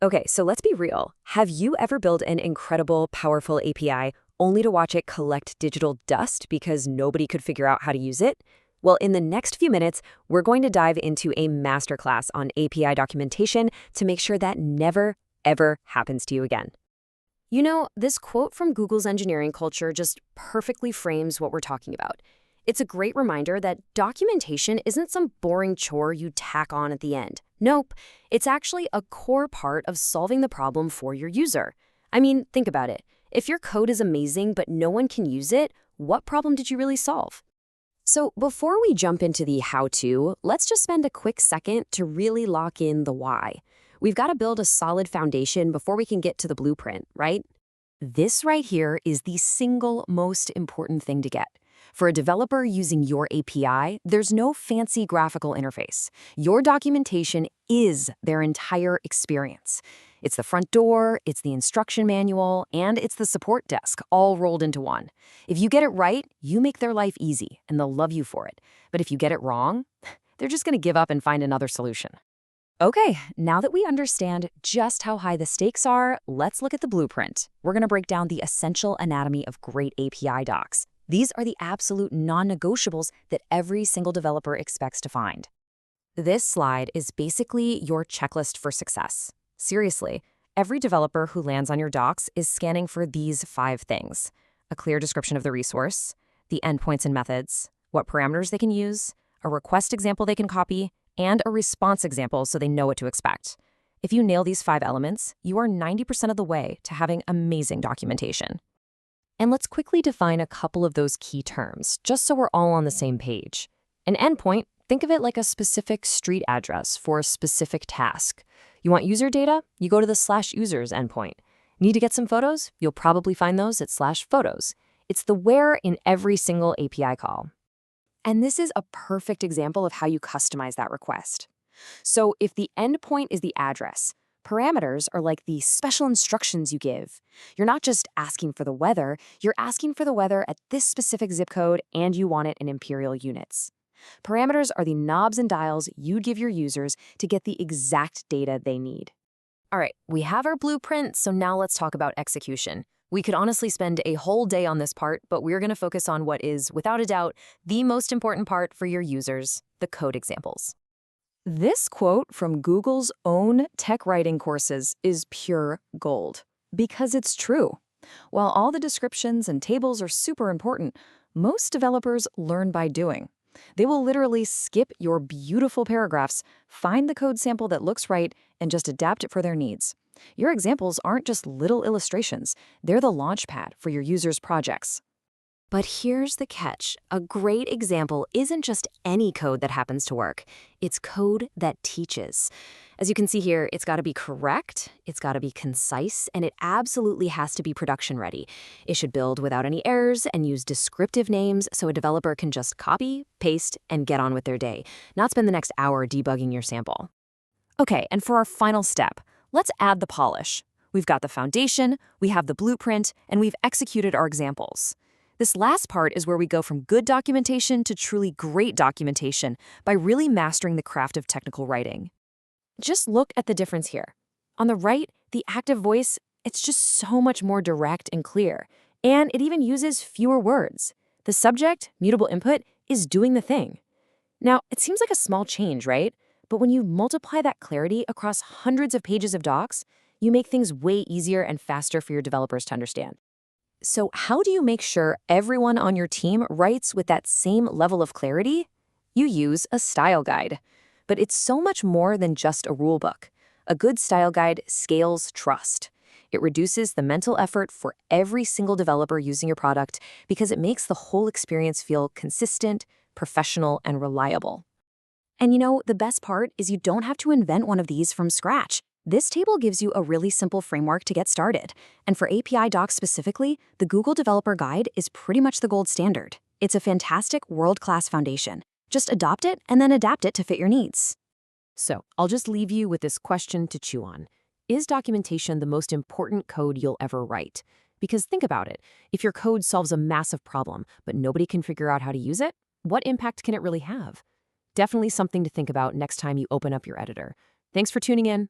Okay, so let's be real. Have you ever built an incredible, powerful API only to watch it collect digital dust because nobody could figure out how to use it? Well, in the next few minutes, we're going to dive into a masterclass on API documentation to make sure that never, ever happens to you again. You know, this quote from Google's engineering culture just perfectly frames what we're talking about. It's a great reminder that documentation isn't some boring chore you tack on at the end. Nope, it's actually a core part of solving the problem for your user. I mean, think about it. If your code is amazing but no one can use it, what problem did you really solve? So before we jump into the how-to, let's just spend a quick second to really lock in the why. We've got to build a solid foundation before we can get to the blueprint, right? This right here is the single most important thing to get. For a developer using your API, there's no fancy graphical interface. Your documentation is their entire experience. It's the front door, it's the instruction manual, and it's the support desk, all rolled into one. If you get it right, you make their life easy, and they'll love you for it. But if you get it wrong, they're just going to give up and find another solution. Okay, now that we understand just how high the stakes are, let's look at the blueprint. We're going to break down the essential anatomy of great API docs. These are the absolute non-negotiables that every single developer expects to find. This slide is basically your checklist for success. Seriously, every developer who lands on your docs is scanning for these 5 things: a clear description of the resource, the endpoints and methods, what parameters they can use, a request example they can copy, and a response example so they know what to expect. If you nail these 5 elements, you are 90% of the way to having amazing documentation. And let's quickly define a couple of those key terms, just so we're all on the same page. An endpoint, think of it like a specific street address for a specific task. You want user data? You go to the /users endpoint. Need to get some photos? You'll probably find those at /photos. It's the where in every single API call. And this is a perfect example of how you customize that request. So if the endpoint is the address, parameters are like the special instructions you give. You're not just asking for the weather, you're asking for the weather at this specific zip code and you want it in imperial units. Parameters are the knobs and dials you'd give your users to get the exact data they need. All right, we have our blueprint, so now let's talk about execution. We could honestly spend a whole day on this part, but we're going to focus on what is, without a doubt, the most important part for your users, the code examples. This quote from Google's own tech writing courses is pure gold, because it's true. While all the descriptions and tables are super important, most developers learn by doing. They will literally skip your beautiful paragraphs, find the code sample that looks right, and just adapt it for their needs. Your examples aren't just little illustrations, they're the launchpad for your users' projects. But here's the catch. A great example isn't just any code that happens to work. It's code that teaches. As you can see here, it's got to be correct, it's got to be concise, and it absolutely has to be production ready. It should build without any errors and use descriptive names so a developer can just copy, paste, and get on with their day, not spend the next hour debugging your sample. Okay, and for our final step, let's add the polish. We've got the foundation, we have the blueprint, and we've executed our examples. This last part is where we go from good documentation to truly great documentation by really mastering the craft of technical writing. Just look at the difference here. On the right, the active voice, it's just so much more direct and clear, and it even uses fewer words. The subject, mutable input, is doing the thing. Now, it seems like a small change, right? But when you multiply that clarity across hundreds of pages of docs, you make things way easier and faster for your developers to understand. So how do you make sure everyone on your team writes with that same level of clarity? You use a style guide. But it's so much more than just a rule book. A good style guide scales trust. It reduces the mental effort for every single developer using your product because it makes the whole experience feel consistent, professional, and reliable. And you know, the best part is you don't have to invent one of these from scratch. This table gives you a really simple framework to get started. And for API docs specifically, the Google Developer Guide is pretty much the gold standard. It's a fantastic world-class foundation. Just adopt it and then adapt it to fit your needs. So I'll just leave you with this question to chew on. Is documentation the most important code you'll ever write? Because think about it. If your code solves a massive problem, but nobody can figure out how to use it, what impact can it really have? Definitely something to think about next time you open up your editor. Thanks for tuning in.